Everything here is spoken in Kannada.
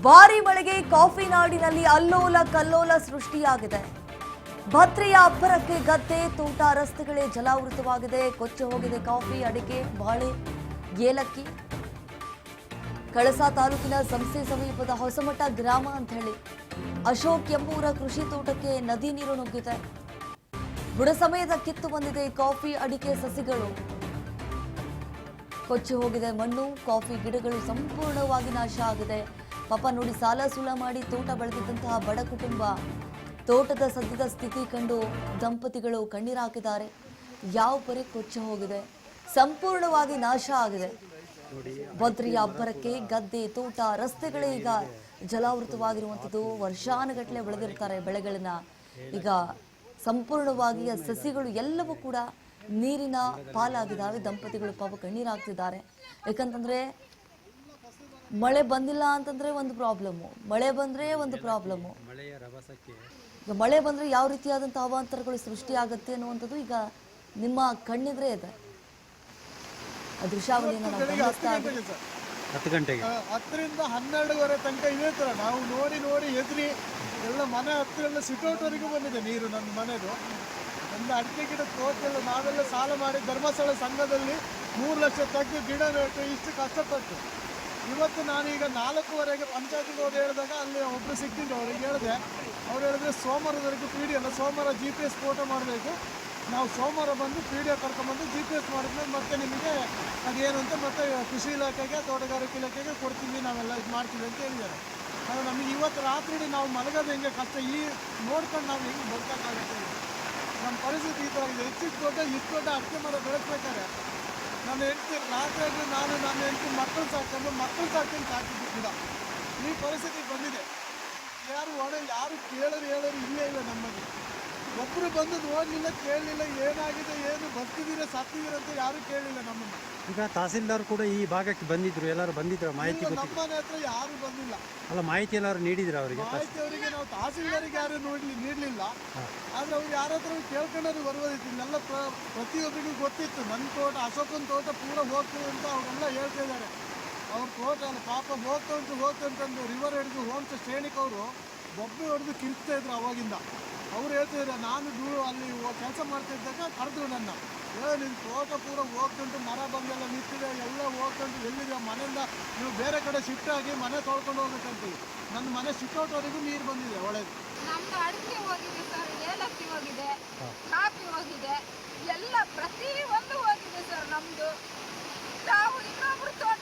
ಭಾರಿ ಮಳೆಗೆ ಕಾಫಿ ನಾಡಿನಲ್ಲಿ ಅಲ್ಲೋಲ ಕಲ್ಲೋಲ ಸೃಷ್ಟಿಯಾಗಿದೆ. ಭದ್ರೆಯ ಅಬ್ಬರಕ್ಕೆ ಗದ್ದೆ, ತೋಟ, ರಸ್ತೆಗಳೇ ಜಲಾವೃತವಾಗಿದೆ. ಕೊಚ್ಚಿ ಹೋಗಿದೆ ಕಾಫಿ, ಅಡಿಕೆ, ಬಾಳೆ, ಏಲಕ್ಕಿ. ಕಳಸಾ ತಾಲೂಕಿನ ಸಂಸ್ಥೆ ಸಮೀಪದ ಹೊಸಮಠ ಗ್ರಾಮ ಅಂತ ಹೇಳಿ ಅಶೋಕ್ ಎಂಬುವರ ಕೃಷಿ ತೋಟಕ್ಕೆ ನದಿ ನೀರು ನುಗ್ಗಿದೆ. ಬುಡ ಸಮೇತ ಕಿತ್ತು ಬಂದಿದೆ ಕಾಫಿ, ಅಡಿಕೆ ಸಸಿಗಳು. ಕೊಚ್ಚಿ ಹೋಗಿದೆ ಮಣ್ಣು, ಕಾಫಿ ಗಿಡಗಳು ಸಂಪೂರ್ಣವಾಗಿ ನಾಶ ಆಗಿದೆ. ಪಾಪ ನೋಡಿ, ಸಾಲ ಸೂಲ ಮಾಡಿ ತೋಟ ಬೆಳೆದಿದ್ದಂತಹ ಬಡ ಕುಟುಂಬ ತೋಟದ ಸದ್ಯದ ಸ್ಥಿತಿ ಕಂಡು ದಂಪತಿಗಳು ಕಣ್ಣೀರು ಹಾಕಿದ್ದಾರೆ. ಯಾವ ಪರಿ ಕೊಚ್ಚಿ ಹೋಗಿದೆ, ಸಂಪೂರ್ಣವಾಗಿ ನಾಶ ಆಗಿದೆ. ಭದ್ರೆಯ ಅಬ್ಬರಕ್ಕೆ ಗದ್ದೆ, ತೋಟ, ರಸ್ತೆಗಳೇ ಈಗ ಜಲಾವೃತವಾಗಿರುವಂಥದ್ದು. ವರ್ಷಾನುಗಟ್ಟಲೆ ಬೆಳೆದಿರ್ತಾರೆ ಬೆಳೆಗಳನ್ನ, ಈಗ ಸಂಪೂರ್ಣವಾಗಿ ಸಸಿಗಳು ಎಲ್ಲವೂ ಕೂಡ ನೀರಿನ ಪಾಲಾಗಿದ್ದಾವೆ. ದಂಪತಿಗಳು ಪಾಪ ಕಣ್ಣೀರು ಹಾಕ್ತಿದ್ದಾರೆ. ಯಾಕಂತಂದ್ರೆ ಮಳೆ ಬಂದಿಲ್ಲ ಅಂತಂದ್ರೆ ಒಂದು ಪ್ರಾಬ್ಲಮ್ಮು, ಮಳೆ ಬಂದ್ರೆ ಒಂದು ಪ್ರಾಬ್ಲಮ್ಮು. ಈಗ ಮಳೆ ಬಂದ್ರೆ ಯಾವ ರೀತಿಯಾದಂತಹ ಅವಾಂತರಗಳು ಸೃಷ್ಟಿ ಆಗುತ್ತೆ ಅನ್ನುವಂಥದ್ದು ಈಗ ನಿಮ್ಮ ಕಣ್ಣಿದ್ರೆ ಇದೆ. ದೃಶ್ಯಾವಳಿಯನ್ನು ನಾವು ಗಮನಿಸ್ತಾ ಇದ್ದೀವಿ. 10 ಗಂಟೆಗೆ 10ರಿಂದ 12 ತನಕ ಇದೇ ಥರ ನಾವು ನೋಡಿ ನೋಡಿ ಎದುರಿ ಎಲ್ಲ ಮನೆ ಹತ್ತಿರ ಎಲ್ಲ ಸಿಟೌಟ್ವರೆಗೂ ಬಂದಿದೆ ನೀರು. ನನ್ನ ಮನೆದು ಒಂದು ಅಡಿಕೆ ಗಿಡ ತೋಟೆಲ್ಲ ನಾವೆಲ್ಲ ಸಾಲ ಮಾಡಿ ಧರ್ಮಸ್ಥಳ ಸಂಘದಲ್ಲಿ 3 ಲಕ್ಷ ತೆಗೆದು ಗಿಡ ನೆಟ್ಟು ಇಷ್ಟು ಕಷ್ಟಪಟ್ಟು ಇವತ್ತು ನಾನೀಗ 4:15ಗೆ ಪಂಚಾಯತಿಗೆ ಹೋಗಿ ಹೇಳಿದಾಗ ಅಲ್ಲಿ ಒಬ್ಬರು ಸಿಕ್ಕಿದ್ರು. ಅವ್ರಿಗೆ ಹೇಳಿದೆ, ಅವ್ರು ಹೇಳಿದ್ರೆ ಸೋಮವಾರದವರೆಗೂ PD ಅಲ್ಲ, ಸೋಮವಾರ GPS ಫೋಟೋ ಮಾಡಬೇಕು, ನಾವು ಸೋಮವಾರ ಬಂದು PDO ಕರ್ಕೊಂಡ್ಬಂದು GPS ಮಾಡಿದ್ಮೇಲೆ ಮತ್ತೆ ನಿಮಗೆ ಅದೇನು ಅಂತ ಮತ್ತೆ ಕೃಷಿ ಇಲಾಖೆಗೆ ತೋಟಗಾರಿಕೆ ಇಲಾಖೆಗೆ ಕೊಡ್ತೀವಿ, ನಾವೆಲ್ಲ ಇದು ಮಾಡ್ತೀವಿ ಅಂತ ಹೇಳಿದ್ದಾರೆ. ಅದು ನಮಗೆ ಇವತ್ತು ರಾತ್ರಿ ನಾವು ಮಲಗೋದು ಹೆಂಗೆ ಕಷ್ಟ, ಈ ನೋಡ್ಕೊಂಡು ನಾವು ಹೆಂಗೆ ಬದುಕೋಕ್ಕಾಗುತ್ತೆ. ನಮ್ಮ ಪರಿಸ್ಥಿತಿ ಈ ಥರ ಇದೆ. ಇಷ್ಟು ದೊಡ್ಡ ಅಡಿಕೆ ಮರ ಬೆಳೆಸ್ಬೇಕಾದ್ರೆ ನನ್ನ ಹೆಂಡತಿ ರಾತ್ರಿ ನಾನು ನನ್ನ ಹೆಂಡತಿ ಮಕ್ಕಳು ಸಾಕೊಂಡು ಸಾಕಿದ್ದು ಗಿಡ ಈ ಪರಿಸ್ಥಿತಿ ಬಂದಿದೆ. ಯಾರು ಕೇಳೋರು ಇಲ್ಲೇ ಇಲ್ಲ. ನಮ್ಮಲ್ಲಿ ಒಬ್ಬರು ಬಂದು ನೋಡಲಿಲ್ಲ, ಕೇಳಲಿಲ್ಲ, ಏನಾಗಿದೆ, ಏನು ಬರ್ತಿದ್ದೀರ ಸತ್ತಿದ್ದೀರ ಅಂತ ಯಾರು ಕೇಳಲಿಲ್ಲ ನಮ್ಮನ್ನು. ಈಗ ತಹಸೀಲ್ದಾರ್ ಕೂಡ ಈ ಭಾಗಕ್ಕೆ ಬಂದಿದ್ರು, ಎಲ್ಲರೂ ಬಂದಿದ್ರು, ಮಾಹಿತಿ ನಮ್ಮ ಮನೆ ಹತ್ರ ಯಾರು ಬಂದಿಲ್ಲ. ಅಲ್ಲ, ಮಾಹಿತಿ ಎಲ್ಲರೂ ನೀಡಿದ್ರು ಅವರಿಗೆ. ಅವರಿಗೆ ನಾವು ತಹಸೀಲ್ದಾರಿಗೆ ಯಾರು ನೀಡಲಿಲ್ಲ. ಆದರೆ ಅವ್ರು ಯಾರ ಹತ್ರ ಕೇಳ್ಕೊಂಡ್ರು ಬರುವುದಿತ್ತು. ಎಲ್ಲ ಪ್ರತಿಯೊಬ್ಬರಿಗೂ ಗೊತ್ತಿತ್ತು. ನನ್ನ ತೋಟ, ಅಶೋಕನ ತೋಟ ಪೂರ ಹೋಗ್ತದೆ ಅಂತ ಅವರೆಲ್ಲ ಹೇಳ್ತಾ ಇದ್ದಾರೆ. ಅವ್ರ ತೋಟ ಅಲ್ಲ ಪಾಪ ಹೋಗ್ತಂತಂದು ರಿವರ್ ಹಿಡಿದು ಹೋಮ್ಸ್ ಶ್ರೇಣಿಕ್ ಅವರು ಬೊಬ್ಬೆ ಹೊಡೆದು ಕಿರ್ತಾ ಇದ್ರು ಅವಾಗಿಂದ. ಅವ್ರು ಹೇಳ್ತಿದ್ರು, ನಾನು ಅಲ್ಲಿ ಕೆಲಸ ಮಾಡ್ತಿದ್ದಾಗ ಕರೆದ್ರು ನನ್ನ, ನಿನ್ನ ತೋಟ ಪೂರ ಹೋಗ್ತಂಟು, ಮರ ಬಂದೆಲ್ಲ ನಿಂತಿದೆ, ಎಲ್ಲ ಹೋಗ್ತಂಟು, ಎಲ್ಲಿದೆ ಮನೆಯಿಂದ ನೀವು ಬೇರೆ ಕಡೆ ಶಿಫ್ಟ್ ಆಗಿ ಮನೆ ತೊಳ್ಕೊಂಡು ಹೋಗ್ಬೇಕಂತೀವಿ. ನನ್ನ ಮನೆ ಶಿಫ್ಟ್ಔಟ್ವರೆಗೂ ನೀರು ಬಂದಿದೆ. ಒಳ್ಳೇದು. ನಮ್ದು ಅಡಿಕೆ ಹೋಗಿದೆ ಸರ್, ಏಲಕ್ಕಿ ಹೋಗಿದೆ, ಕಾಫಿ ಹೋಗಿದೆ, ಎಲ್ಲ ಪ್ರತಿ ಒಂದು ಹೋಗಿದೆ ಸರ್. ನಮ್ದು ನಾವು ಇನ್ನೊಬ್ರು ತೋಟ